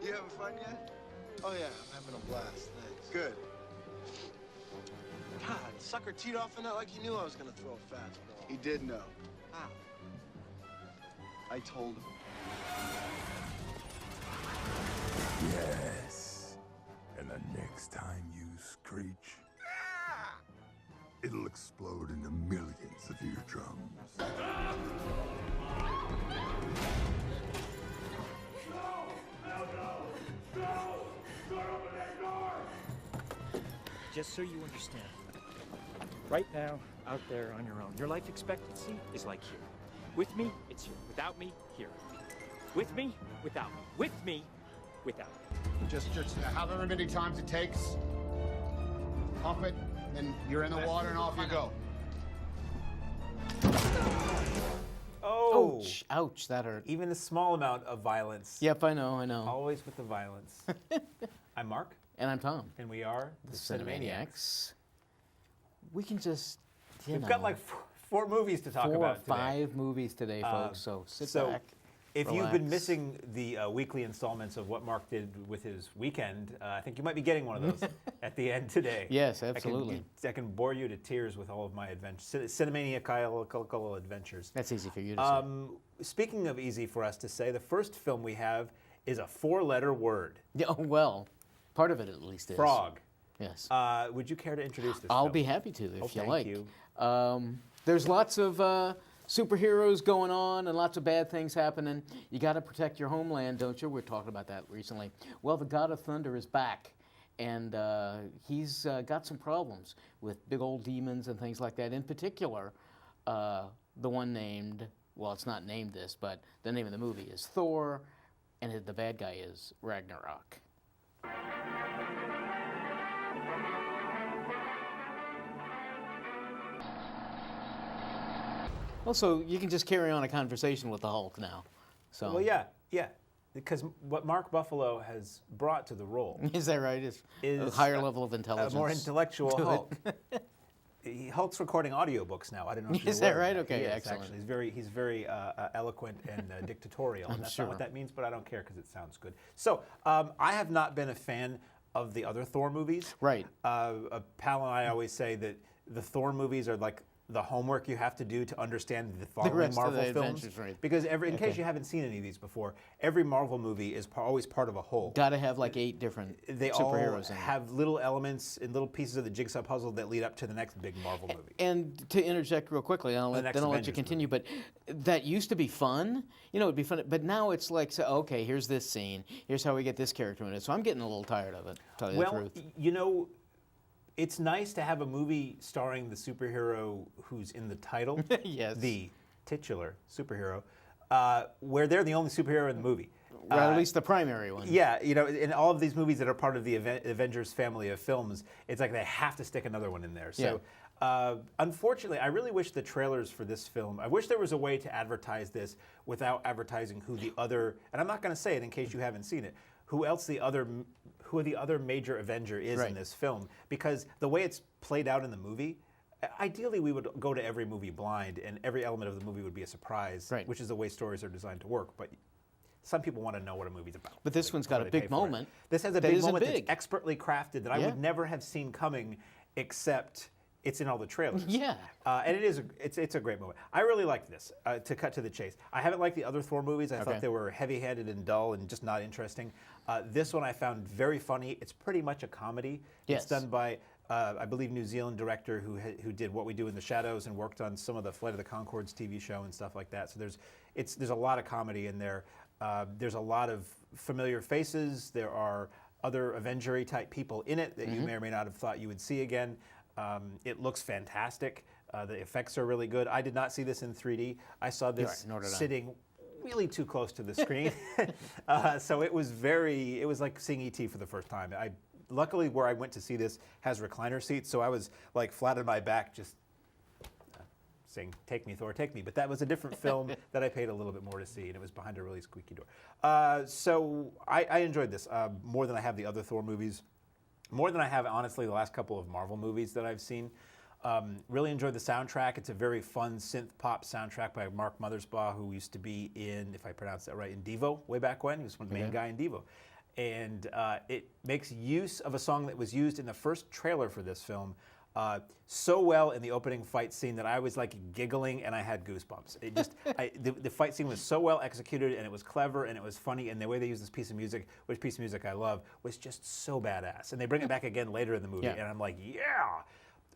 You having fun yet? Oh, yeah, I'm having a blast. Thanks. Good. God, sucker teed off in that like he knew I was going to throw a fastball. He did know. How? I told him. Yes. And the next time you screech, it'll explode into millions of eardrums. Just so you understand, right now, out there on your own, your life expectancy is like here. With me, it's here. Without me, here. With me, without me. With me, without me. Just however many times it takes, pump it, then you're in the water and off you go. Oh! Ouch, ouch, that hurt. Even a small amount of violence. Yep, I know. Always with the violence. I'm Mark. And I'm Tom. And we are the Cinemaniacs. We can just, We've got like four movies to talk about today. 4 or 5 movies today, folks, so sit back, if relax. you've been missing the weekly installments of what Mark did with his weekend, I think you might be getting one of those at the end today. Yes, absolutely. I can bore you to tears with all of my adventures, Cinemaniacal adventures. That's easy for you to say. Speaking of easy for us to say, the first film we have is a 4-letter word. Yeah, well, part of it at least is. Frog. Yes. Would you care to introduce this I'll film? be happy to if you like. Thank you. There's lots of superheroes going on and lots of bad things happening. You got to protect your homeland, don't you? We were talking about that recently. Well, the God of Thunder is back, and he's got some problems with big old demons and things like that. In particular, the one named, well, it's not named this, but the name of the movie is Thor, and the bad guy is Ragnarok. Well, so you can just carry on a conversation with the Hulk now. So. Well, yeah. Because what Mark Buffalo has brought to the role is that right? Is a higher level of intelligence. A more intellectual Hulk. Hulk's recording audiobooks now. I don't know if you're Is that aware. right? Okay, he excellent. Actually, he's very eloquent and dictatorial. And that's sure. not what that means, but I don't care because it sounds good. So I have not been a fan of the other Thor movies. Right. A pal and I always say that the Thor movies are like the homework you have to do to understand the following Marvel films. Right. Because in case you haven't seen any of these before, every Marvel movie is always part of a whole. Got to have like 8 different they superheroes all in have little elements and little pieces of the jigsaw puzzle that lead up to the next big Marvel movie. And to interject real quickly, then I'll let you continue, but that used to be fun. You know, it'd be fun, but now it's like, so, okay, here's this scene, here's how we get this character in it. So I'm getting a little tired of it, to tell you the truth. You know, it's nice to have a movie starring the superhero who's in the title, yes. the titular superhero, where they're the only superhero in the movie. Or at least the primary one. Yeah, you know, in all of these movies that are part of the Avengers family of films, it's like they have to stick another one in there. So, unfortunately, I really wish the trailers for this film, I wish there was a way to advertise this without advertising who the other, and I'm not going to say it in case you haven't seen it, who the other major Avenger is in this film, because the way it's played out in the movie, ideally we would go to every movie blind and every element of the movie would be a surprise, which is the way stories are designed to work. But some people want to know what a movie's about. But this one's got a big moment. This has a big moment that's expertly crafted that I would never have seen coming, except it's in all the trailers. Yeah. And it's a great moment. I really liked this, to cut to the chase. I haven't liked the other Thor movies. I thought they were heavy-handed and dull and just not interesting. This one I found very funny. It's pretty much a comedy. Yes. It's done by, I believe, New Zealand director who did What We Do in the Shadows and worked on some of the Flight of the Conchords TV show and stuff like that. So there's a lot of comedy in there. There's a lot of familiar faces. There are other Avenger-y type people in it that you may or may not have thought you would see again. It looks fantastic. The effects are really good. I did not see this in 3D. I saw this sitting really too close to the screen. So it was like seeing E.T. for the first time. Luckily, where I went to see this has recliner seats, so I was like flat on my back just saying, "Take me, Thor, take me." But that was a different film that I paid a little bit more to see, and it was behind a really squeaky door. So I enjoyed this more than I have the other Thor movies. More than I have, honestly, the last couple of Marvel movies that I've seen. Really enjoyed the soundtrack. It's a very fun synth pop soundtrack by Mark Mothersbaugh, who used to be in, if I pronounce that right, in Devo way back when. He was one of the main guy in Devo. and it makes use of a song that was used in the first trailer for this film so well in the opening fight scene that I was like giggling and I had goosebumps. It just, the fight scene was so well executed and it was clever and it was funny, and the way they used this piece of music, which piece of music I love, was just so badass. And they bring it back again later in the movie, and I'm like, yeah.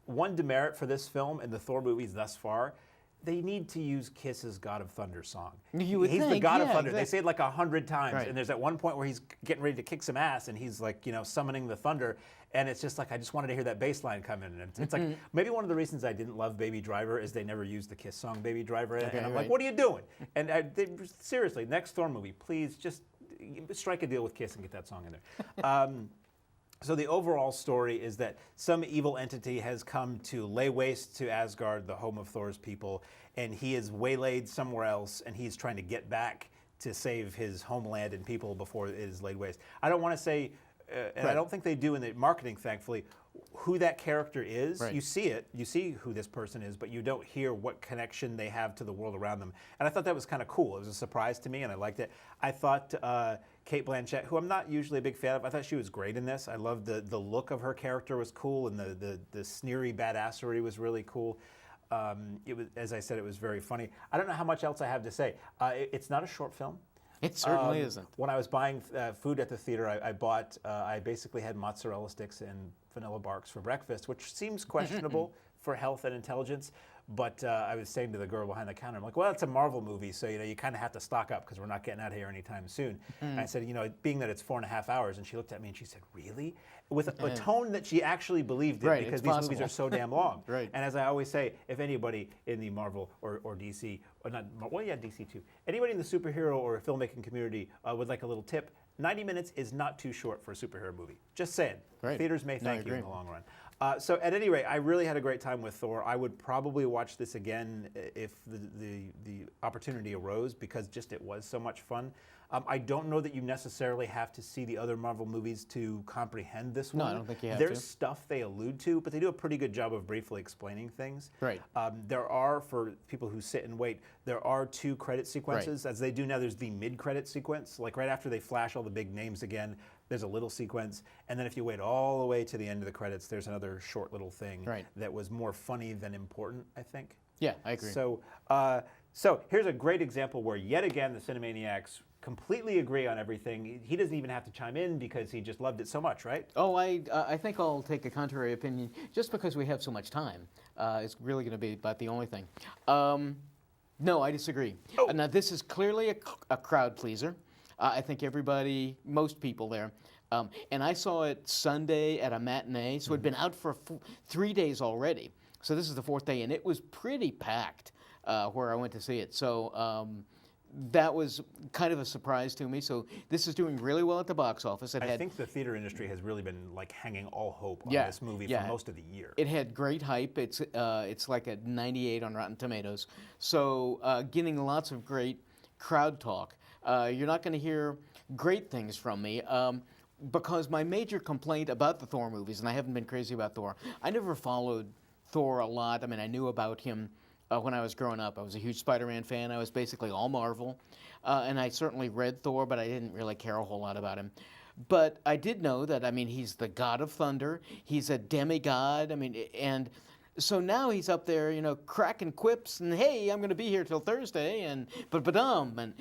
One demerit for this film and the Thor movies thus far, they need to use Kiss's God of Thunder song. You would he's think, the God of yeah, Thunder. exactly. They say it like 100 times, Right. and there's at one point where he's getting ready to kick some ass, and he's like, summoning the thunder, and it's just like, I just wanted to hear that bass line come in. And it's like, maybe one of the reasons I didn't love Baby Driver is they never used the Kiss song Baby Driver, and I'm like, what are you doing? And seriously, next Thor movie, please just strike a deal with Kiss and get that song in there. So the overall story is that some evil entity has come to lay waste to Asgard, the home of Thor's people, and he is waylaid somewhere else, and he's trying to get back to save his homeland and people before it is laid waste. I don't want to say, and I don't think they do in the marketing, thankfully, who that character is. Right. You see it, you see who this person is, but you don't hear what connection they have to the world around them. And I thought that was kind of cool. It was a surprise to me, and I liked it. I thought Cate Blanchett, who I'm not usually a big fan of, I thought she was great in this. I loved the look of her character was cool, and the sneery badassery was really cool. It was, as I said, it was very funny. I don't know how much else I have to say. It's not a short film. It certainly isn't. When I was buying food at the theater, I basically had mozzarella sticks and vanilla barks for breakfast, which seems questionable for health and intelligence. But I was saying to the girl behind the counter, I'm like, well, it's a Marvel movie, so you kind of have to stock up because we're not getting out of here anytime soon. And I said, being that it's 4.5 hours, and she looked at me and she said, really? With a tone that she actually believed it, because these movies are so damn long. Right. And as I always say, if anybody in the Marvel or DC, or not, well, yeah, DC too, anybody in the superhero or filmmaking community would like a little tip, 90 minutes is not too short for a superhero movie. Just saying. Right. Theaters may No, I thank you in agree. the long run. So at any rate, I really had a great time with Thor. I would probably watch this again if the opportunity arose, because just it was so much fun. I don't know that you necessarily have to see the other Marvel movies to comprehend this one. No, I don't think you have There's to. stuff they allude to, but they do a pretty good job of briefly explaining things. Right. There are, for people who sit and wait, there are 2 credit sequences, as they do now. There's the mid-credit sequence, like right after they flash all the big names again, there's a little sequence, and then if you wait all the way to the end of the credits, there's another short little thing that was more funny than important, I think. Yeah, I agree. So, so here's a great example where yet again the Cinemaniacs completely agree on everything. He doesn't even have to chime in because he just loved it so much, right? Oh, I think I'll take a contrary opinion just because we have so much time. It's really going to be about the only thing. No, I disagree. Now, this is clearly a crowd pleaser. I think everybody, most people there. And I saw it Sunday at a matinee, so it'd been out for 3 days already. So this is the 4th day, and it was pretty packed where I went to see it. So that was kind of a surprise to me. So this is doing really well at the box office. I think the theater industry has really been like hanging all hope on Yeah, this movie yeah. for most of the year. It had great hype. It's like a 98 on Rotten Tomatoes. So getting lots of great crowd talk. You're not going to hear great things from me because my major complaint about the Thor movies, and I haven't been crazy about Thor, I never followed Thor a lot. I mean, I knew about him when I was growing up. I was a huge Spider-Man fan. I was basically all Marvel. And I certainly read Thor, but I didn't really care a whole lot about him. But I did know that, I mean, he's the God of Thunder. He's a demigod. I mean, and so now he's up there, cracking quips and, hey, I'm going to be here till Thursday, and and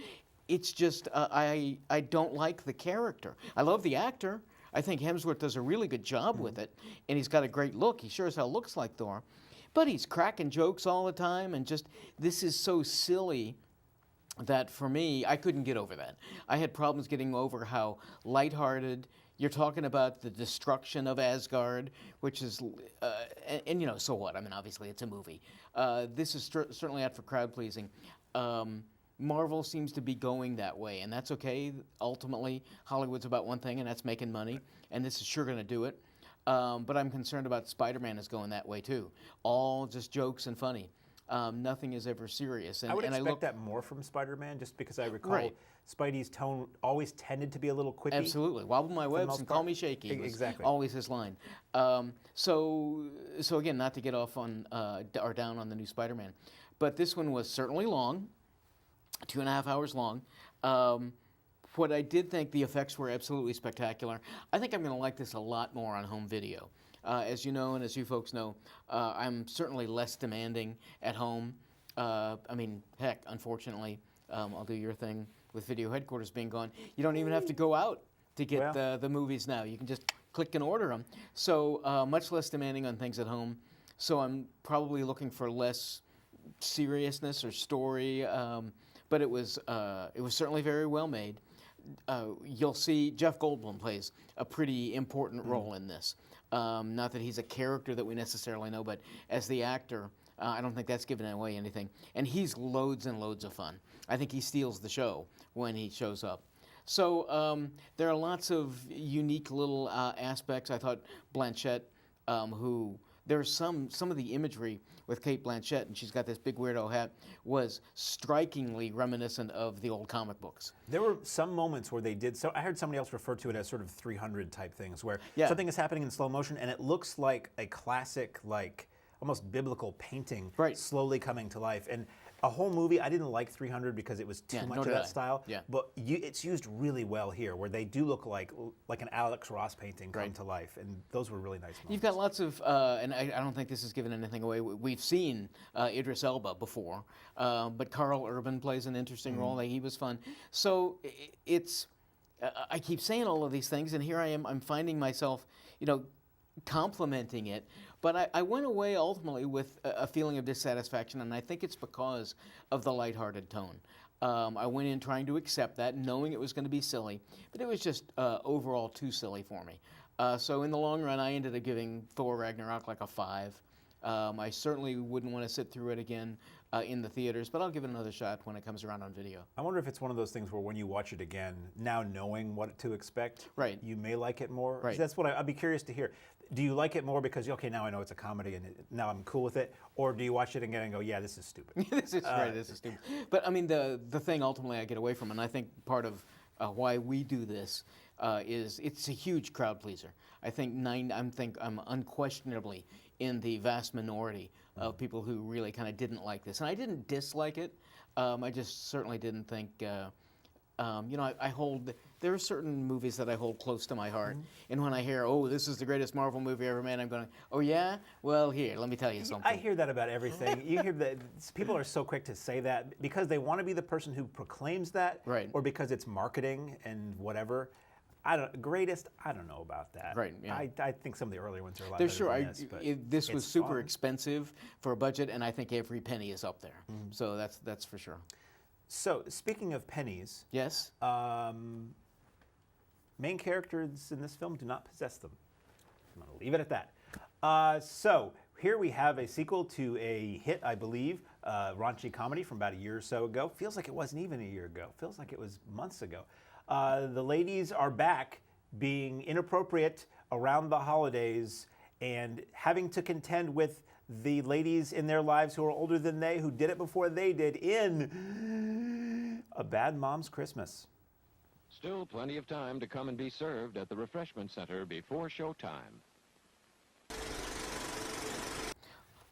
it's just, I don't like the character. I love the actor. I think Hemsworth does a really good job with it, and he's got a great look. He sure as hell looks like Thor. But he's cracking jokes all the time, and just, this is so silly that for me, I couldn't get over that. I had problems getting over how lighthearted. You're talking about the destruction of Asgard, which is, and so what? I mean, obviously it's a movie. This is certainly out for crowd pleasing. Marvel seems to be going that way, and that's okay. Ultimately, Hollywood's about one thing, and that's making money, and this is sure going to do it. But I'm concerned about Spider-Man is going that way too. All just jokes and funny. Nothing is ever serious. And, I would and expect that more from Spider-Man, just because I recall Right. Spidey's tone always tended to be a little quippy. Absolutely. Wobble my webs most and call part. me shaky. was Exactly. Always his line. So again, not to get off on or down on the new Spider-Man, but this one was certainly long, 2.5 hours long. what I did think, the effects were absolutely spectacular. I think I'm going to like this a lot more on home video. As you know, and as you folks know, I'm certainly less demanding at home. I mean, heck, unfortunately, I'll do your thing with video headquarters being gone. You don't even have to go out to get the movies now. You can just click and order them. So much less demanding on things at home. So I'm probably looking for less seriousness or story, but it was certainly very well made. You'll see Jeff Goldblum plays a pretty important role in this. Not that he's a character that we necessarily know, but as the actor, I don't think that's giving away anything. And he's loads and loads of fun. I think he steals the show when he shows up. So there are lots of unique little aspects. I thought Blanchett, there's some of the imagery with Cate Blanchett, and she's got this big weirdo hat, was strikingly reminiscent of the old comic books. There were some moments where they did, so I heard somebody else refer to it as sort of 300 type things, where something is happening in slow motion and it looks like a classic, like almost biblical painting slowly coming to life. And a whole movie, I didn't like 300 because it was too much of that style. Yeah. But it's used really well here, where they do look like an Alex Ross painting come to life, and those were really nice moments. You've got lots of, and I don't think this is giving anything away. We've seen Idris Elba before, but Carl Urban plays an interesting role. He was fun. So it's, I keep saying all of these things, and here I am. I'm finding myself, complimenting it. But I went away ultimately with a feeling of dissatisfaction, and I think it's because of the lighthearted tone. I went in trying to accept that, knowing it was going to be silly, but it was just overall too silly for me. So in the long run, I ended up giving Thor Ragnarok like a 5. I certainly wouldn't want to sit through it again in the theaters, but I'll give it another shot when it comes around on video. I wonder if it's one of those things where when you watch it again, now knowing what to expect, you may like it more. Right. That's what I'd be curious to hear. Do you like it more because, okay, now I know it's a comedy and now I'm cool with it? Or do you watch it again and go, yeah, this is stupid? This is stupid. But I mean, the thing ultimately I get away from, and I think part of why we do this is it's a huge crowd pleaser. I think I'm unquestionably in the vast minority of people who really kind of didn't like this. And I didn't dislike it. I just certainly didn't think, there are certain movies that I hold close to my heart. And when I hear, oh, this is the greatest Marvel movie ever made, I'm going, oh yeah? Well, here, let me tell you something. I hear that about everything. You hear that people are so quick to say that because they want to be the person who proclaims that, or because it's marketing and whatever. Greatest, I don't know about that. Right. Yeah. I think some of the earlier ones are a lot better than this. But this was super expensive for a budget, and I think every penny is up there. So that's for sure. So speaking of pennies, yes, main characters in this film do not possess them. I'm going to leave it at that. So here we have a sequel to a hit, I believe, raunchy comedy from about a year or so ago. Feels like it wasn't even a year ago. Feels like it was months ago. The ladies are back being inappropriate around the holidays and having to contend with the ladies in their lives who are older than they, who did it before they did, in A Bad Mom's Christmas. Still plenty of time to come and be served at the refreshment center before showtime.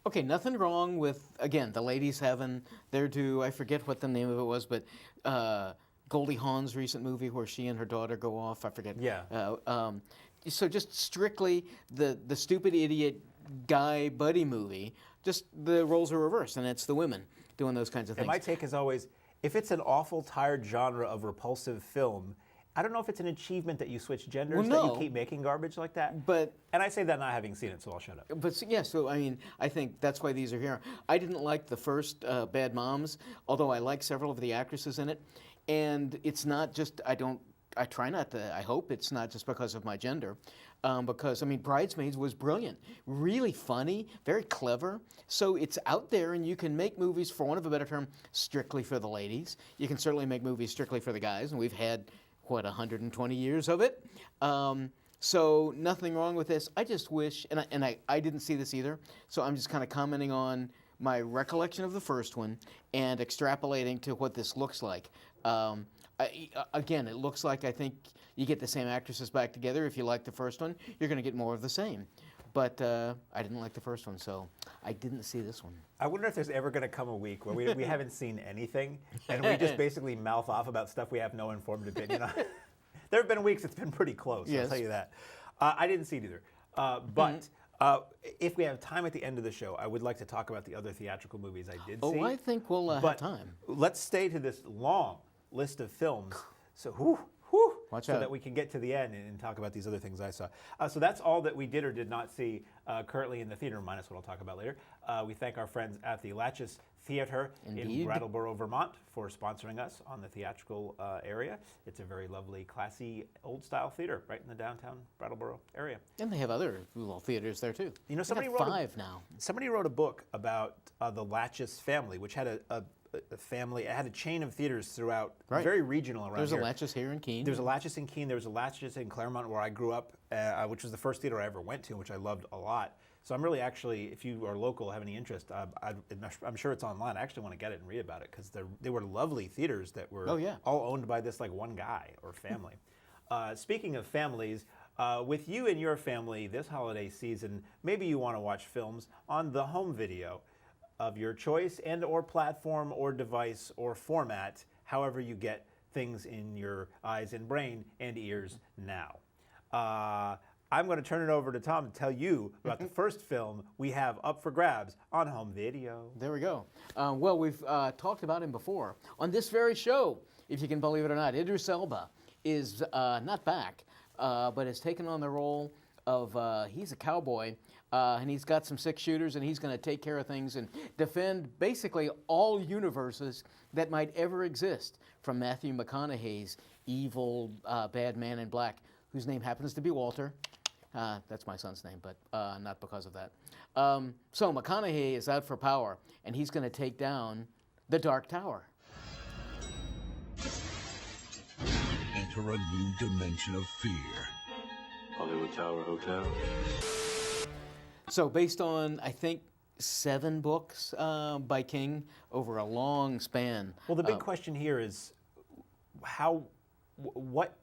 Okay, nothing wrong with, again, the ladies having their due. I forget what the name of it was, but Goldie Hawn's recent movie where she and her daughter go off, I forget. Yeah. So just strictly the stupid idiot guy buddy movie, just the roles are reversed, and it's the women doing those kinds of things. And my take is always, if it's an awful, tired genre of repulsive film, I don't know if it's an achievement that you switch genders, that you keep making garbage like that. And I say that not having seen it, so I'll shut up. But yeah, so I mean, I think that's why these are here. I didn't like the first Bad Moms, although I like several of the actresses in it. And it's not just, I try not to, I hope it's not just because of my gender. Because, I mean, Bridesmaids was brilliant. Really funny, very clever. So it's out there, and you can make movies, for want of a better term, strictly for the ladies. You can certainly make movies strictly for the guys, and we've had, 120 years of it. So nothing wrong with this. I just wish, and I didn't see this either, so I'm just kind of commenting on my recollection of the first one and extrapolating to what this looks like. Again, it looks like, I think you get the same actresses back together. If you like the first one, you're going to get more of the same. but I didn't like the first one, so I didn't see this one. I wonder if there's ever going to come a week where we haven't seen anything, and we just basically mouth off about stuff we have no informed opinion on. There have been weeks it's been pretty close, Yes. I'll tell you that. I didn't see it either. But if we have time at the end of the show, I would like to talk about the other theatrical movies I did see. Oh, I think we'll have But time. let's stay to this long list of films. So, Watch so out. that we can get to the end and talk about these other things I saw. So that's all that we did or did not see currently in the theater, minus what I'll talk about later. We thank our friends at the Latches Theater in Indeed. Brattleboro, Vermont, for sponsoring us on the theatrical area. It's a very lovely, classy, old-style theater right in the downtown Brattleboro area. And they have other little theaters there too. You know, They somebody got wrote 5 now. Somebody wrote a book about the Latches family, which had a family. It had a chain of theaters throughout, Right. very regional around There's here. a Latches here in Keene. There's a Latches in Keene. There was a Latches in Claremont where I grew up, which was the first theater I ever went to, which I loved a lot. So I'm really actually, if you are local, have any interest, I'm sure it's online. I actually want to get it and read about it because they were lovely theaters that were Oh, yeah. all owned by this like one guy or family. Speaking of families, with you and your family this holiday season, maybe you want to watch films on the home video of your choice and or platform or device or format, however you get things in your eyes and brain and ears now. I'm going to turn it over to Tom to tell you about the first film we have up for grabs on home video. There we go. Well, we've talked about him before on this very show, if you can believe it or not. Idris Elba is not back, but has taken on the role of he's a cowboy, and he's got some 6-shooters, and he's going to take care of things and defend basically all universes that might ever exist, from Matthew McConaughey's evil bad man in black, whose name happens to be Walter. That's my son's name, but not because of that. So McConaughey is out for power, and he's going to take down the Dark Tower. Enter a new dimension of fear. Hollywood Tower Hotel. So based on, I think, 7 books by King over a long span. Well, the big question here is what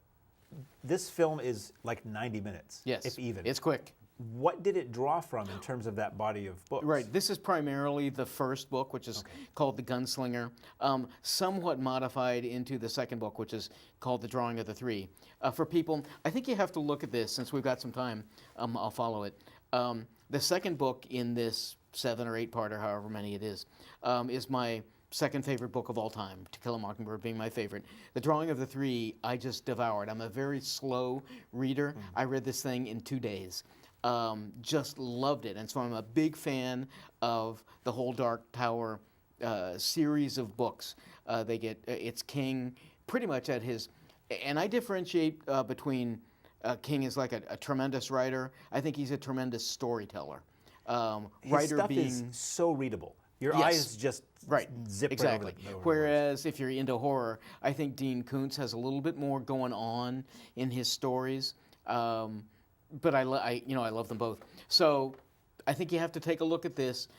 this film is like 90 minutes, Yes, if even. it's quick. What did it draw from in terms of that body of books? Right. This is primarily the first book, which is called The Gunslinger, somewhat modified into the second book, which is called The Drawing of the Three. For people, I think you have to look at this, since we've got some time, I'll follow it. The second book in this 7 or 8-parter, however many it is my second favorite book of all time, To Kill a Mockingbird being my favorite. The Drawing of the Three, I just devoured. I'm a very slow reader. I read this thing in 2 days. Just loved it. And so I'm a big fan of the whole Dark Tower series of books. They get, it's King pretty much at his, and I differentiate between King is like a tremendous writer. I think he's a tremendous storyteller. His Writer stuff being is so readable. Your Yes. eyes just zip exactly. right over the Whereas if you're into horror, I think Dean Koontz has a little bit more going on in his stories. But I love them both. So I think you have to take a look at this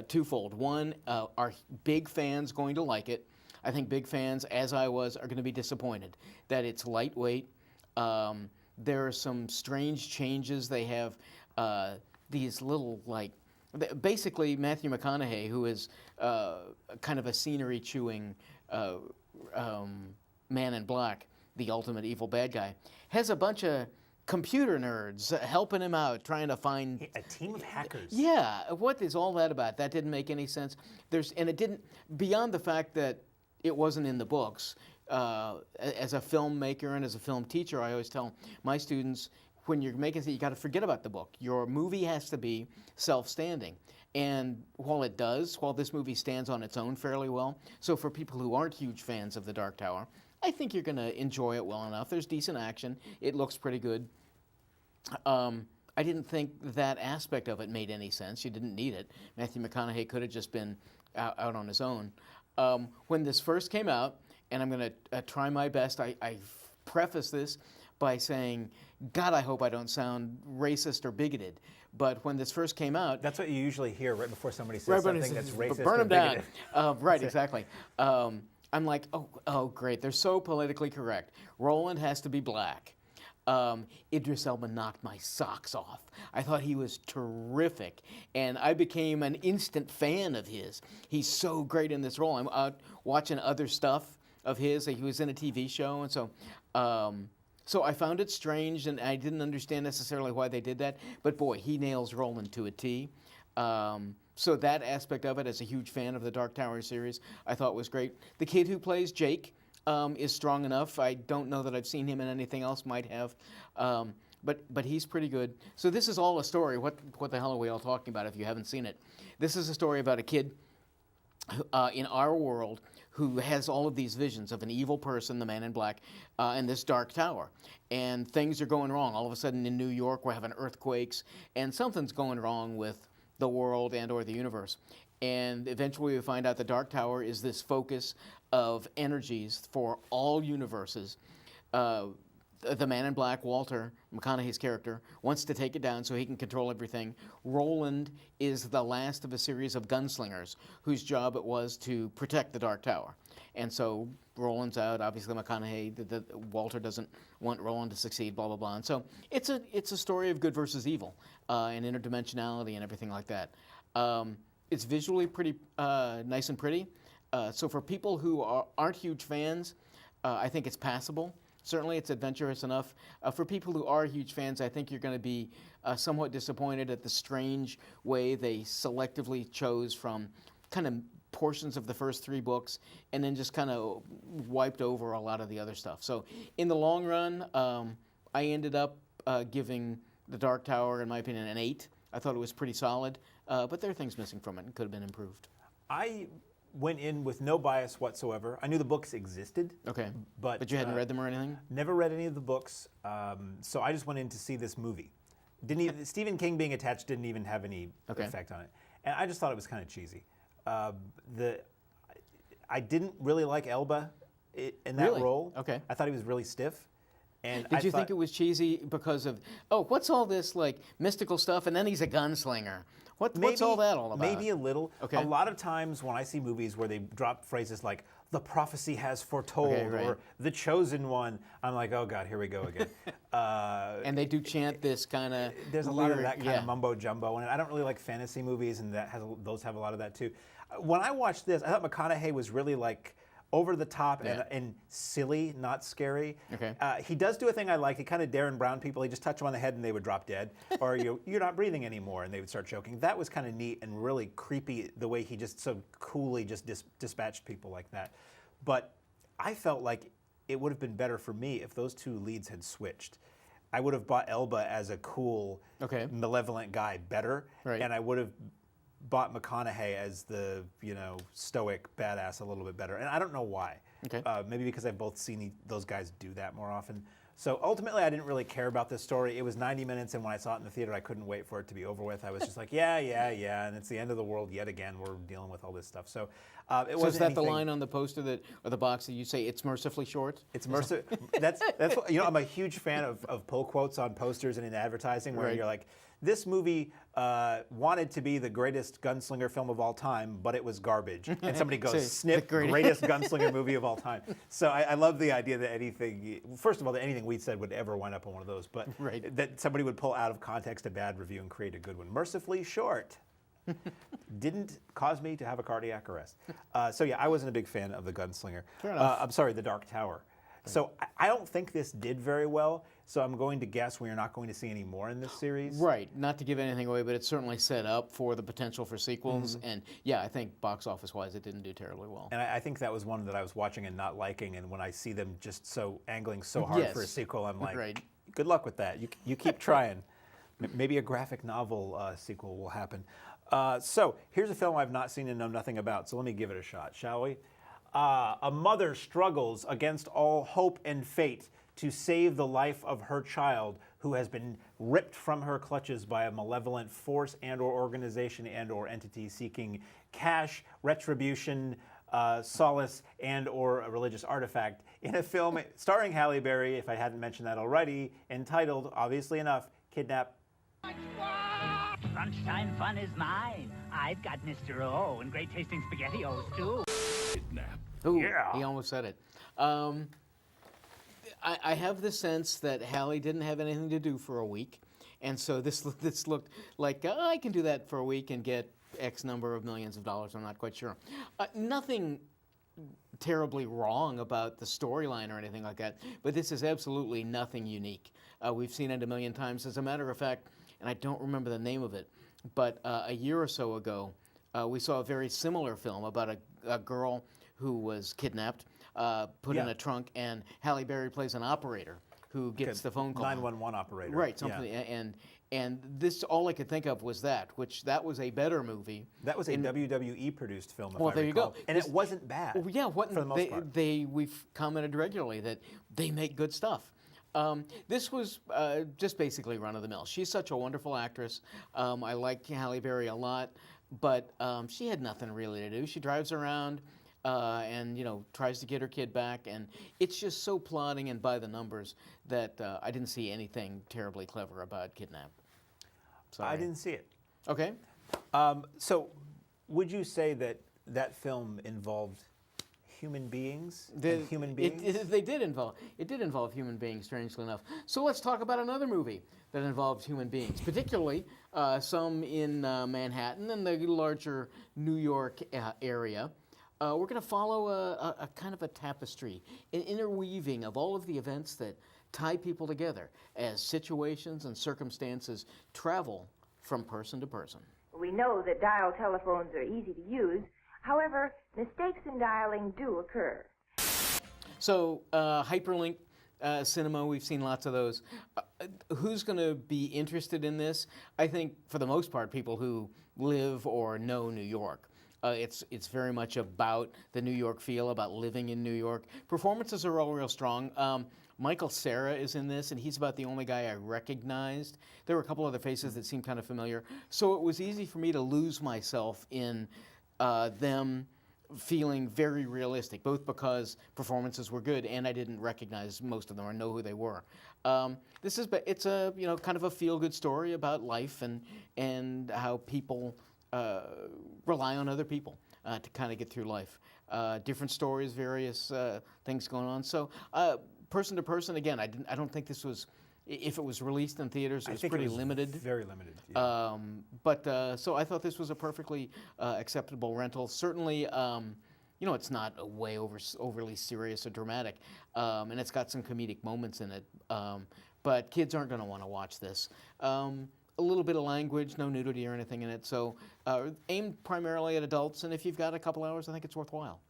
twofold. One, are big fans going to like it? I think big fans, as I was, are going to be disappointed that it's lightweight. There are some strange changes. They have these little, like, basically Matthew McConaughey, who is kind of a scenery-chewing man in black, the ultimate evil bad guy, has a bunch of computer nerds helping him out, trying to find A team of hackers. Yeah, what is all that about? That didn't make any sense. And it didn't, beyond the fact that it wasn't in the books. As a filmmaker and as a film teacher, I always tell my students, when you're making it, you got to forget about the book. Your movie has to be self-standing. And while this movie stands on its own fairly well, so for people who aren't huge fans of The Dark Tower, I think you're going to enjoy it well enough. There's decent action. It looks pretty good. I didn't think that aspect of it made any sense. You didn't need it. Matthew McConaughey could have just been out on his own. When this first came out, and I'm going to try my best, I preface this by saying, God, I hope I don't sound racist or bigoted. But when this first came out... That's what you usually hear right before somebody says right, something that's racist burn or them down. bigoted. Right, exactly. I'm like, oh, great. They're so politically correct. Roland has to be black. Idris Elba knocked my socks off. I thought he was terrific, and I became an instant fan of his. He's so great in this role. I'm out watching other stuff of his. He was in a TV show, and so I found it strange, and I didn't understand necessarily why they did that. But boy, he nails Roland to a T. So that aspect of it, as a huge fan of the Dark Tower series, I thought was great. The kid who plays Jake is strong enough. I don't know that I've seen him in anything else. Might have, but he's pretty good. So this is all a story. What the hell are we all talking about if you haven't seen it? This is a story about a kid in our world who has all of these visions of an evil person, the Man in Black, and this dark tower. And things are going wrong. All of a sudden in New York, we're having earthquakes, and something's going wrong with the world and or the universe. And eventually we find out the Dark Tower is this focus of energies for all universes. The Man in Black, Walter, McConaughey's character, wants to take it down so he can control everything. Roland is the last of a series of gunslingers whose job it was to protect the Dark Tower. And so Roland's out. Obviously, McConaughey, Walter doesn't want Roland to succeed, blah, blah, blah. And so it's a story of good versus evil and interdimensionality and everything like that. It's visually pretty nice and pretty. So for people who aren't huge fans, I think it's passable. Certainly it's adventurous enough. For people who are huge fans, I think you're going to be somewhat disappointed at the strange way they selectively chose from kind of portions of the first 3 books and then just kind of wiped over a lot of the other stuff. So in the long run, I ended up giving The Dark Tower, in my opinion, an 8. I thought it was pretty solid, but there are things missing from it and could have been improved. I went in with no bias whatsoever. I knew the books existed. Okay. But you hadn't read them or anything? Never read any of the books. So I just went in to see this movie. Stephen King being attached didn't even have any effect on it. And I just thought it was kind of cheesy. I didn't really like Elba in that role. Okay. I thought he was really stiff. And Did you think it was cheesy because of, what's all this like mystical stuff and then he's a gunslinger? What's all that all about? Maybe a little. Okay. A lot of times when I see movies where they drop phrases like, the prophecy has foretold, or the chosen one, I'm like, oh God, here we go again. And they do chant this kind of There's a lot of that kind of mumbo jumbo, and I don't really like fantasy movies, and those have a lot of that too. When I watched this, I thought McConaughey was really like over the top and silly, not scary. Okay. He does do a thing I like. He kind of Darren Brown people. He just touch them on the head and they would drop dead, or you're not breathing anymore, and they would start choking. That was kind of neat and really creepy. The way he just so coolly just dispatched people like that. But I felt like it would have been better for me if those 2 leads had switched. I would have bought Elba as a cool, malevolent guy better, and I would have bought McConaughey as the stoic badass a little bit better, and I don't know why. Okay. Maybe because I've both seen those guys do that more often. So ultimately, I didn't really care about this story. It was 90 minutes, and when I saw it in the theater, I couldn't wait for it to be over with. I was just like, yeah, and it's the end of the world yet again. We're dealing with all this stuff. So it wasn't. So is that the line on the poster or the box that you say it's mercifully short? It's merciful. That's what, I'm a huge fan of pull quotes on posters and in advertising, where you're like, this movie wanted to be the greatest gunslinger film of all time, but it was garbage. And somebody goes, snip, greatest gunslinger movie of all time. So I love the idea that first of all, that anything we said would ever wind up on one of those, but that somebody would pull out of context a bad review and create a good one. Mercifully short. Didn't cause me to have a cardiac arrest. So yeah, I wasn't a big fan of the gunslinger. Fair enough. I'm sorry, the Dark Tower. So I don't think this did very well, so I'm going to guess we are not going to see any more in this series. Right, not to give anything away, but it's certainly set up for the potential for sequels, and yeah, I think box office-wise it didn't do terribly well. And I think that was one that I was watching and not liking, and when I see them just angling so hard for a sequel, I'm like, good luck with that. You keep trying. Maybe a graphic novel sequel will happen. So here's a film I've not seen and know nothing about, so let me give it a shot, shall we? A mother struggles against all hope and fate to save the life of her child who has been ripped from her clutches by a malevolent force and or organization and or entity seeking cash, retribution, solace, and or a religious artifact in a film starring Halle Berry, if I hadn't mentioned that already, entitled, obviously enough, Kidnap. Lunchtime fun is mine. I've got Mr. O and great tasting SpaghettiOs too. Kidnap. Ooh, he almost said it. I have the sense that Hallie didn't have anything to do for a week, and so this looked like I can do that for a week and get X number of millions of dollars. I'm not quite sure. Nothing terribly wrong about the storyline or anything like that, but this is absolutely nothing unique. We've seen it a million times. As a matter of fact, and I don't remember the name of it, but a year or so ago, we saw a very similar film about a girl who was kidnapped, put in a trunk, and Halle Berry plays an operator who gets the phone call. 911 operator. Right, something, and this, all I could think of was that was a better movie. That was a WWE produced film, if Well, I there you recall. go. And it wasn't bad. Well, yeah, for the most part. We've commented regularly that they make good stuff. This was just basically run of the mill. She's such a wonderful actress. I like Halle Berry a lot, but she had nothing really to do. She drives around and tries to get her kid back, and it's just so plodding and by the numbers that I didn't see anything terribly clever about Kidnap. Sorry. I didn't see it. Okay. So, would you say that that film involved human beings? Human beings? It did involve human beings, strangely enough. So let's talk about another movie that involves human beings, particularly some in Manhattan and the larger New York area. We're going to follow a kind of a tapestry, an interweaving of all of the events that tie people together as situations and circumstances travel from person to person. We know that dial telephones are easy to use. However, mistakes in dialing do occur. So, hyperlink cinema, we've seen lots of those. Who's going to be interested in this? I think, for the most part, people who live or know New York. It's very much about the New York feel, about living in New York. Performances are all real strong. Michael Cera is in this, and he's about the only guy I recognized. There were a couple other faces that seemed kind of familiar. So it was easy for me to lose myself in them feeling very realistic, both because performances were good and I didn't recognize most of them or know who they were. It's a kind of a feel-good story about life and how people rely on other people to kind of get through life. Different stories, various things going on. So person to person, again, I don't think this was. If it was released in theaters, it was pretty limited. Very limited. Yeah. So I thought this was a perfectly acceptable rental. Certainly, it's not a way overly serious or dramatic, and it's got some comedic moments in it. But kids aren't going to want to watch this. A little bit of language, no nudity or anything in it. So aimed primarily at adults, and if you've got a couple hours, I think it's worthwhile.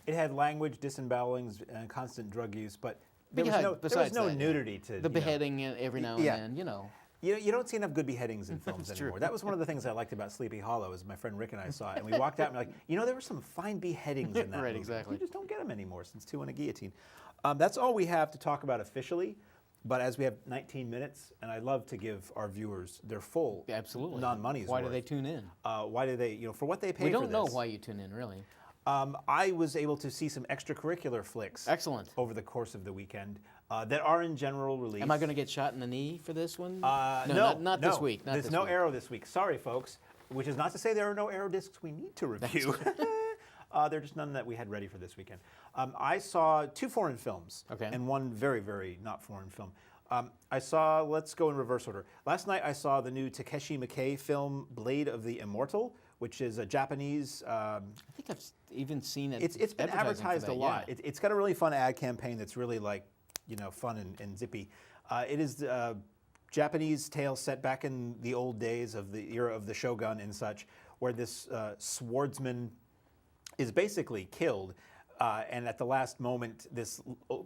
It had language, disembowelings, and constant drug use, but there was was no nudity to the beheading every now and then. You don't see enough good beheadings in films anymore. That was one of the things I liked about Sleepy Hollow. Is my friend Rick and I saw it, and we walked out and we're like, there were some fine beheadings in that Right, movie. exactly. You just don't get them anymore since Two on a Guillotine. That's all we have to talk about officially. But as we have 19 minutes, and I love to give our viewers their full non-money's worth. Why do they tune in? Why do they, for what they pay for this? We don't know why you tune in, really. I was able to see some extracurricular flicks. Excellent. Over the course of the weekend that are in general release. Am I going to get shot in the knee for this one? No, not this week. There's no Arrow this week. Sorry, folks. Which is not to say there are no Arrow discs we need to review. There are just none that we had ready for this weekend. I saw 2 foreign films and one very, very not foreign film. Let's go in reverse order. Last night I saw the new Takeshi Miike film, Blade of the Immortal, which is a Japanese... I think I've even seen it. It's been advertised a lot. Yeah. It's got a really fun ad campaign that's really fun and zippy. It is a Japanese tale set back in the old days of the era of the Shogun and such, where this swordsman is basically killed, and at the last moment, this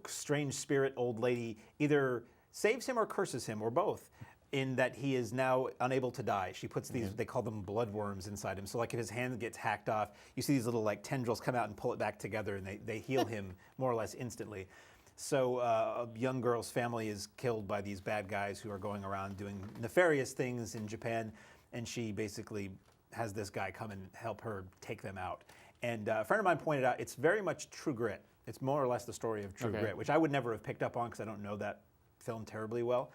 strange spirit old lady either saves him or curses him, or both, in that he is now unable to die. She puts these, they call them bloodworms inside him. So like if his hand gets hacked off, you see these little tendrils come out and pull it back together, and they heal him more or less instantly. So a young girl's family is killed by these bad guys who are going around doing nefarious things in Japan, and she basically has this guy come and help her take them out. And a friend of mine pointed out it's very much True Grit. It's more or less the story of True Grit, which I would never have picked up on because I don't know that film terribly well.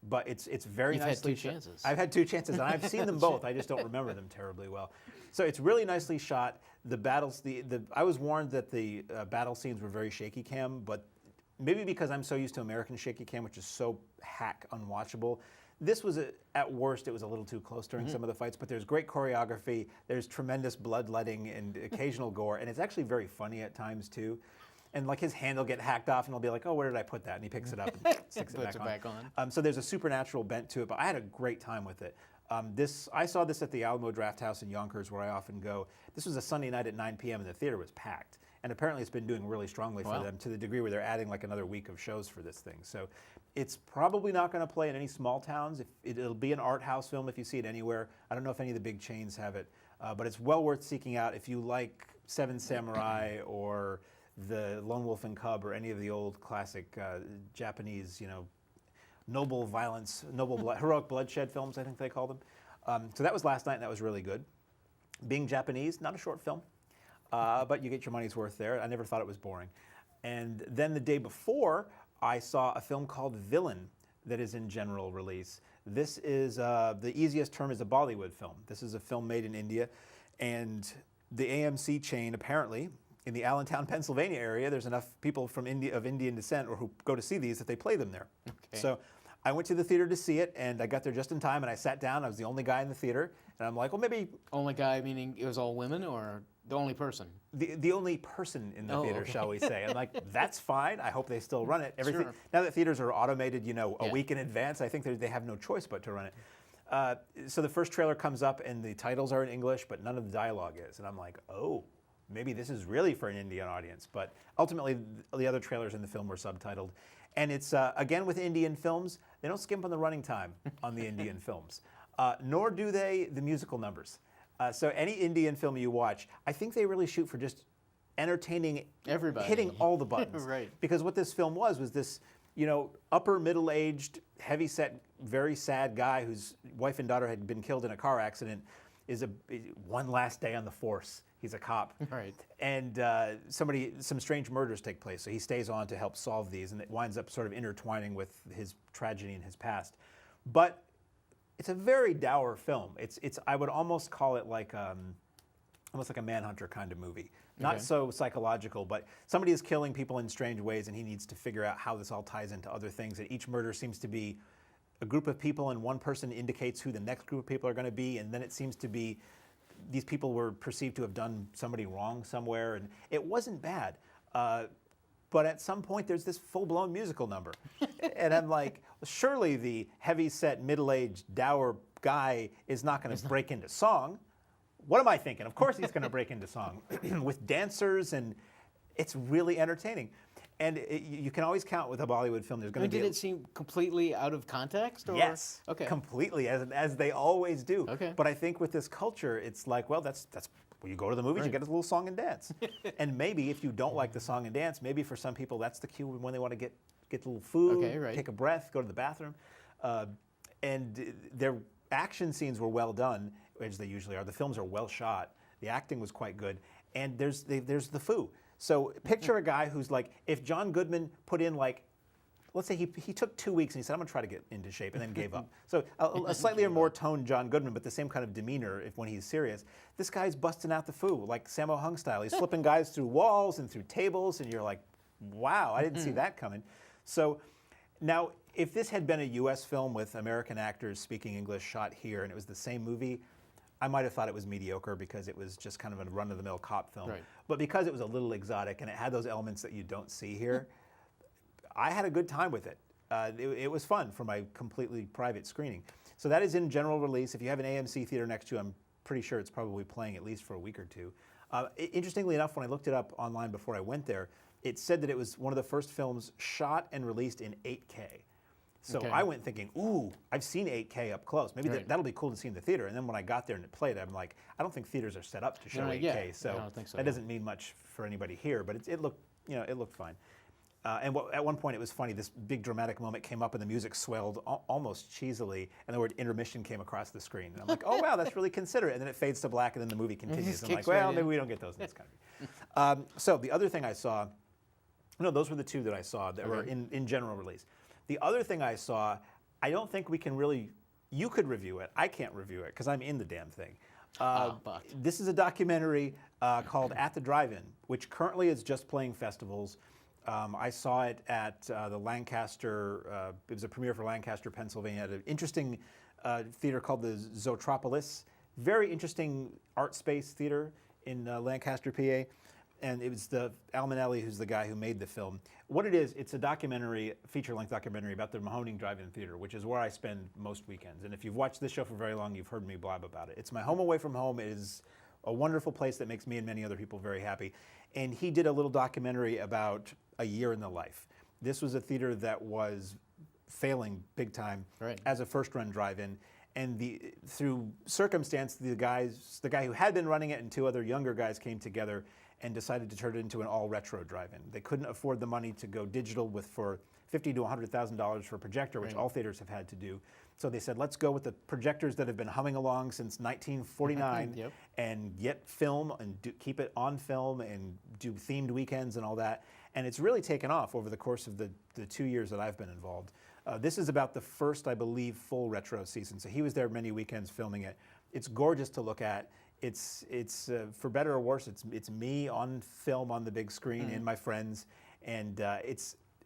But it's very nicely shot. You've had 2 chances. I've had 2 chances, and I've seen them both. I just don't remember them terribly well. So it's really nicely shot. The battles, I was warned that the battle scenes were very shaky cam, but maybe because I'm so used to American shaky cam, which is so hack unwatchable. This was, at worst, it was a little too close during some of the fights, but there's great choreography, there's tremendous bloodletting and occasional gore, and it's actually very funny at times, too. And like his hand will get hacked off, and he'll be like, "Oh, where did I put that?" And he picks it up and sticks it back on. So there's a supernatural bent to it, but I had a great time with it. I saw this at the Alamo Draft House in Yonkers, where I often go. This was a Sunday night at 9 p.m. and the theater was packed. And apparently it's been doing really strongly for them, to the degree where they're adding like another week of shows for this thing. So it's probably not going to play in any small towns. It'll be an art house film if you see it anywhere. I don't know if any of the big chains have it, but it's well worth seeking out if you like Seven Samurai or the Lone Wolf and Cub or any of the old classic Japanese, noble violence, heroic bloodshed films, I think they call them. So that was last night, and that was really good. Being Japanese, not a short film, but you get your money's worth there. I never thought it was boring. And then the day before, I saw a film called Villain that is in general release. This is, the easiest term is a Bollywood film. This is a film made in India, and the AMC chain, apparently, in the Allentown, Pennsylvania area, there's enough people from of Indian descent or who go to see these that they play them there. Okay. So I went to the theater to see it, and I got there just in time, and I sat down. I was the only guy in the theater, and I'm like, well, maybe... Only guy meaning it was all women, or the only person? The only person in the theater, shall we say. I'm like, that's fine. I hope they still run it. Everything. Sure. Now that theaters are automated, a week in advance, I think they have no choice but to run it. So the first trailer comes up, and the titles are in English, but none of the dialogue is. And I'm like, oh, maybe this is really for an Indian audience. But ultimately, the other trailers in the film were subtitled. And it's, again, with Indian films, they don't skimp on the running time on the Indian films, nor do they the musical numbers. So any Indian film you watch, I think they really shoot for just entertaining everybody, hitting all the buttons. Right. Because what this film was this, upper middle-aged, heavy-set, very sad guy whose wife and daughter had been killed in a car accident, is one last day on the force. He's a cop. Right. And some strange murders take place, so he stays on to help solve these, and it winds up sort of intertwining with his tragedy in his past. But it's a very dour film. I would almost call it like almost like a Manhunter kind of movie. Not so psychological, but somebody is killing people in strange ways, and he needs to figure out how this all ties into other things. And each murder seems to be a group of people, and one person indicates who the next group of people are going to be, and then it seems to be these people were perceived to have done somebody wrong somewhere, and it wasn't bad. But at some point, there's this full-blown musical number. And I'm like, surely the heavy-set, middle-aged, dour guy is not going to break into song. What am I thinking? Of course he's going to break into song with dancers, and it's really entertaining. And you can always count with a Bollywood film. There's going to be. Did it seem completely out of context? Or? Yes. Okay. Completely, as they always do. Okay. But I think with this culture, it's like, well, that's when you go to the movies, you get a little song and dance. And maybe if you don't like the song and dance, maybe for some people that's the cue when they want to get a little food, take a breath, go to the bathroom. And their action scenes were well done, as they usually are. The films are well shot. The acting was quite good. And there's the foo. So picture a guy who's like, if John Goodman put in like, let's say he took 2 weeks and he said, I'm going to try to get into shape, and then gave up. So a slightly more toned John Goodman, but the same kind of demeanor when he's serious. This guy's busting out the foo, like Sammo Hung style. He's flipping guys through walls and through tables, and you're like, wow, I didn't see that coming. So now, if this had been a U.S. film with American actors speaking English shot here, and it was the same movie, I might have thought it was mediocre because it was just kind of a run-of-the-mill cop film. Right. But because it was a little exotic and it had those elements that you don't see here, I had a good time with it. It was fun for my completely private screening. So that is in general release. If you have an AMC theater next to you, I'm pretty sure it's probably playing at least for a week or two. Interestingly enough, when I looked it up online before I went there, it said that it was one of the first films shot and released in 8K. So I went thinking, ooh, I've seen 8K up close. Maybe that'll be cool to see in the theater. And then when I got there and it played, I'm like, I don't think theaters are set up to show 8K. So, I don't think so that doesn't mean much for anybody here. But it looked, it looked fine. And at one point it was funny. This big dramatic moment came up and the music swelled almost cheesily, and the word intermission came across the screen. And I'm like, oh wow, that's really considerate. And then it fades to black, and then the movie continues. I'm like, well, maybe we don't get those in this country. So the other thing I saw, those were the two that I saw that were in general release. The other thing I saw, I don't think we can really, you could review it. I can't review it because I'm in the damn thing. This is a documentary called At the Drive-In, which currently is just playing festivals. I saw it at the Lancaster, it was a premiere for Lancaster, Pennsylvania, at an interesting theater called the Zotropolis. Very interesting art space theater in Lancaster, PA. And it was Al Minnelli, who's the guy who made the film. What it is, it's a documentary, feature-length documentary about the Mahoning Drive-In Theater, which is where I spend most weekends. And if you've watched this show for very long, you've heard me blab about it. It's my home away from home. It is a wonderful place that makes me and many other people very happy. And he did a little documentary about a year in the life. This was a theater that was failing big time as a first-run drive-in. And through circumstance, the guy who had been running it and two other younger guys came together and decided to turn it into an all-retro drive-in. They couldn't afford the money to go digital for $50,000 to $100,000 for a projector, which all theaters have had to do. So they said, let's go with the projectors that have been humming along since 1949 and get film and keep it on film and do themed weekends and all that. And it's really taken off over the course of the 2 years that I've been involved. This is about the first, I believe, full retro season. So he was there many weekends filming it. It's gorgeous to look at. It's for better or worse, it's me on film on the big screen and my friends, and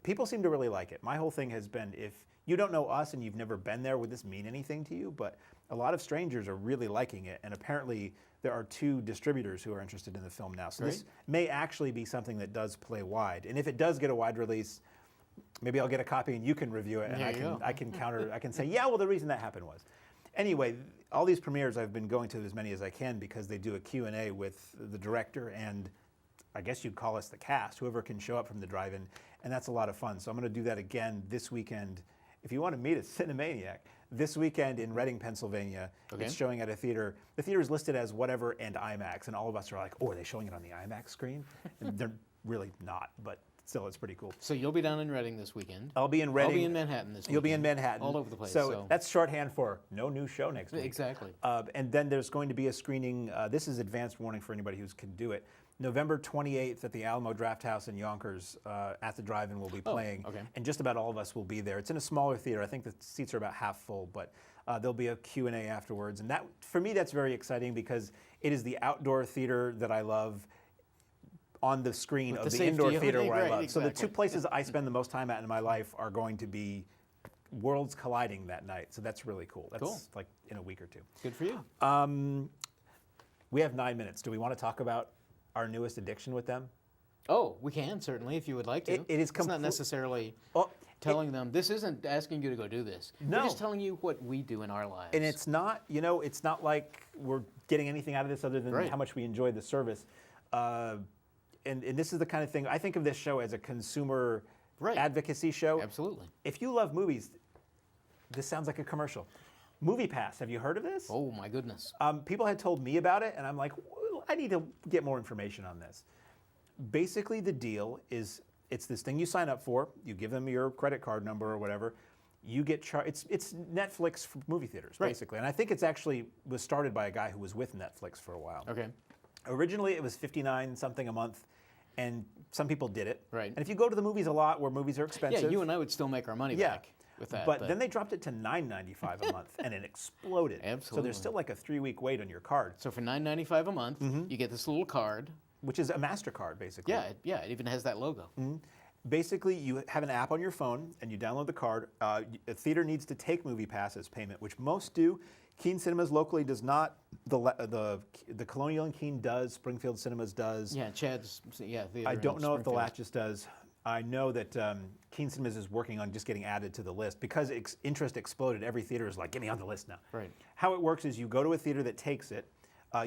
people seem to really like it. My whole thing has been, if you don't know us and you've never been there, would this mean anything to you? But a lot of strangers are really liking it, and apparently there are 2 distributors who are interested in the film now. So this may actually be something that does play wide, and if it does get a wide release, maybe I'll get a copy and you can review it, and I can counter. I can say, yeah, well, the reason that happened was. Anyway, all these premieres I've been going to as many as I can because they do a Q&A with the director and I guess you'd call us the cast, whoever can show up from the drive-in, and that's a lot of fun. So I'm going to do that again this weekend. If you want to meet a Cinemaniac, this weekend in Reading, Pennsylvania, it's showing at a theater. The theater is listed as whatever and IMAX, and all of us are like, oh, are they showing it on the IMAX screen? And they're really not, but still, it's pretty cool. So you'll be down in Reading this weekend. I'll be in Reading. I'll be in Manhattan this weekend. You'll be in Manhattan. All over the place. So that's shorthand for no new show next week. Exactly. And then there's going to be a screening. This is advanced warning for anybody who can do it. November 28th at the Alamo Drafthouse in Yonkers at the drive-in will be playing. And just about all of us will be there. It's in a smaller theater. I think the seats are about half full, but there'll be a Q&A afterwards. And that, for me, that's very exciting because it is the outdoor theater that I love on the screen of the indoor theater where I love. So the 2 places I spend the most time at in my life are going to be worlds colliding that night. So that's really cool. That's like in a week or 2. Good for you. We have 9 minutes. Do we want to talk about our newest addiction with them? Oh, we can, certainly, if you would like to. It's not necessarily telling them, this isn't asking you to go do this. No. We're just telling you what we do in our lives. And it's not, it's not like we're getting anything out of this other than how much we enjoy the service. And this is the kind of thing, I think of this show as a consumer advocacy show. Absolutely. If you love movies, this sounds like a commercial. MoviePass, have you heard of this? Oh my goodness. People had told me about it, and I'm like, well, I need to get more information on this. Basically, the deal is, it's this thing you sign up for, you give them your credit card number or whatever, you get charged. It's Netflix for movie theaters, basically. And I think it's actually was started by a guy who was with Netflix for a while. Okay. Originally, it was $59 something a month, and some people did it. Right. And if you go to the movies a lot, where movies are expensive, yeah, you and I would still make our money back with that. But then they dropped it to $9.95 a month, and it exploded. Absolutely. So there's still like a 3-week wait on your card. So for $9.95 a month, you get this little card, which is a MasterCard, basically. Yeah, it even has that logo. Basically, you have an app on your phone, and you download the card. A theater needs to take MoviePass as payment, which most do. Keene Cinemas locally does not. The Colonial and Keene does. Springfield Cinemas does. Yeah, Chad's theater. I don't know if the Latches does. I know that Keene Cinemas is working on just getting added to the list because interest exploded. Every theater is like, get me on the list now. Right. How it works is you go to a theater that takes it.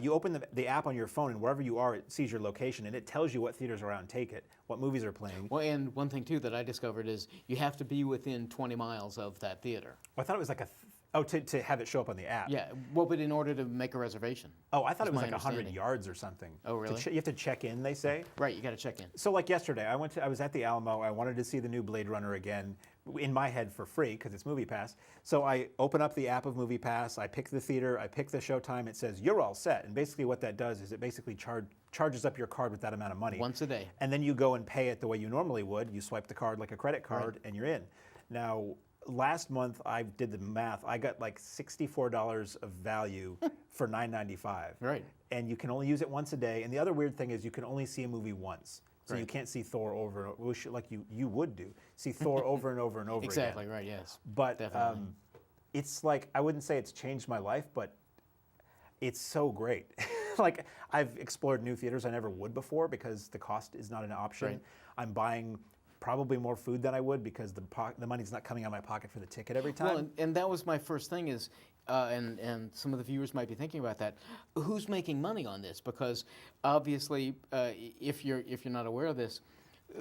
You open the app on your phone, and wherever you are, it sees your location, and it tells you what theaters around take it, what movies are playing. Well, and one thing, too, that I discovered is you have to be within 20 miles of that theater. Well, I thought it was like to have it show up on the app. Yeah, well, but in order to make a reservation. Oh, I thought it was like 100 yards or something. Oh, really? You have to check in, they say. Right, you got to check in. So like yesterday, I was at the Alamo. I wanted to see the new Blade Runner again, in my head for free, because it's MoviePass. So I open up the app of MoviePass, I pick the theater, I pick the showtime, it says, you're all set. And basically what that does is it basically charges up your card with that amount of money. Once a day. And then you go and pay it the way you normally would. You swipe the card like a credit card, and you're in. Now, last month, I did the math. I got like $64 of value for $9.95. Right. And you can only use it once a day. And the other weird thing is you can only see a movie once. So Right. you can't see Thor over and over, like you would do. See Thor over and over and over Exactly, again. right, yes. But Definitely. it's like, I wouldn't say it's changed my life, but it's so great. Like, I've explored new theaters I never would before because the cost is not an option. Right. I'm buying probably more food than I would because the money's not coming out of my pocket for the ticket every time. Well, and that was my first thing is, and some of the viewers might be thinking about that. Who's making money on this? Because obviously, if you're not aware of this,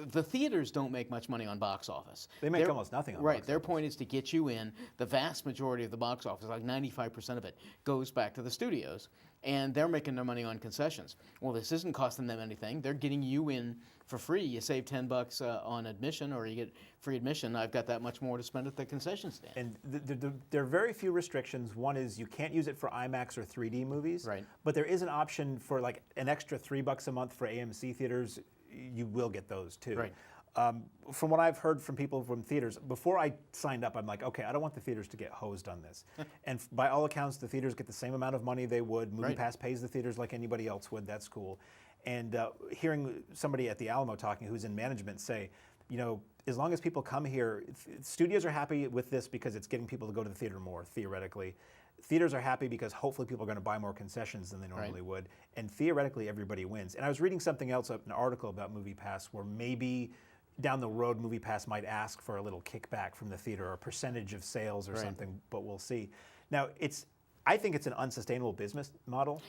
the theaters don't make much money on box office. They make almost nothing on right. box Their office. point is to get you in. The vast majority of the box office, like 95% of it, goes back to the studios, and they're making their money on concessions. Well, this isn't costing them anything. They're getting you in for free. You save $10 on admission, or you get free admission. I've got that much more to spend at the concession stand. And there are very few restrictions. One is you can't use it for IMAX or 3D movies. Right. But there is an option for like an extra $3 a month for AMC theaters. You will get those too. Right. From what I've heard from people from theaters, before I signed up, I'm like, okay, I don't want the theaters to get hosed on this. And by all accounts, the theaters get the same amount of money they would. MoviePass pays the theaters like anybody else would. That's cool. And hearing somebody at the Alamo talking who's in management say, you know, as long as people come here, studios are happy with this because it's getting people to go to the theater more, theoretically. Theaters are happy because hopefully people are going to buy more concessions than they normally would. And theoretically, everybody wins. And I was reading something else, an article about MoviePass, where maybe down the road, MoviePass might ask for a little kickback from the theater or a percentage of sales or something, but we'll see. Now, I think it's an unsustainable business model.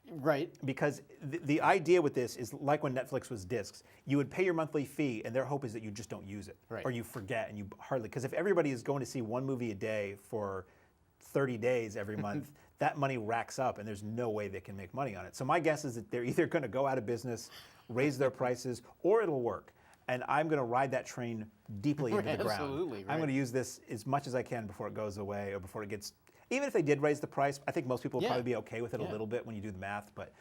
Right. Because the idea with this is like when Netflix was discs. You would pay your monthly fee, and their hope is that you just don't use it. Right. Or you forget, and you hardly, because if everybody is going to see one movie a day for 30 days every month, that money racks up, and there's no way they can make money on it. So my guess is that they're either going to go out of business, raise their prices, or it'll work. And I'm going to ride that train deeply into the ground. Absolutely, I'm going to use this as much as I can before it goes away or before it gets. Even if they did raise the price, I think most people will probably be okay with it a little bit when you do the math. But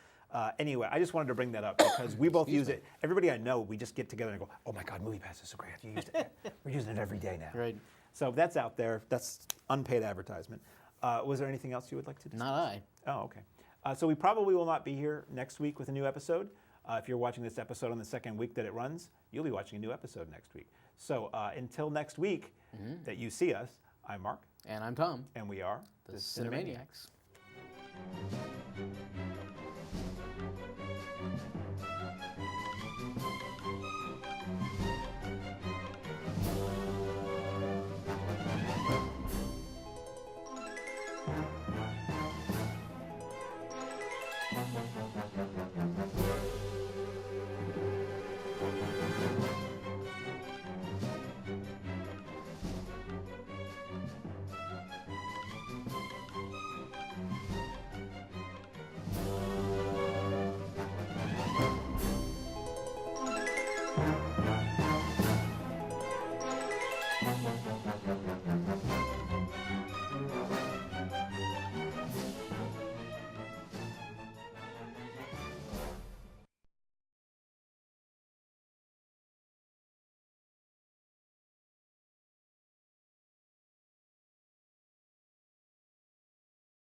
anyway, I just wanted to bring that up because we both use it. Everybody I know, we just get together and go, "Oh my God, MoviePass is so great! You used it. We're using it every day now." Right. So that's out there. That's unpaid advertisement. Was there anything else you would like to discuss? Not I. Oh, okay. So we probably will not be here next week with a new episode. If you're watching this episode on the second week that it runs, you'll be watching a new episode next week. So until next week that you see us, I'm Mark. And I'm Tom. And we are The Cinemaniacs.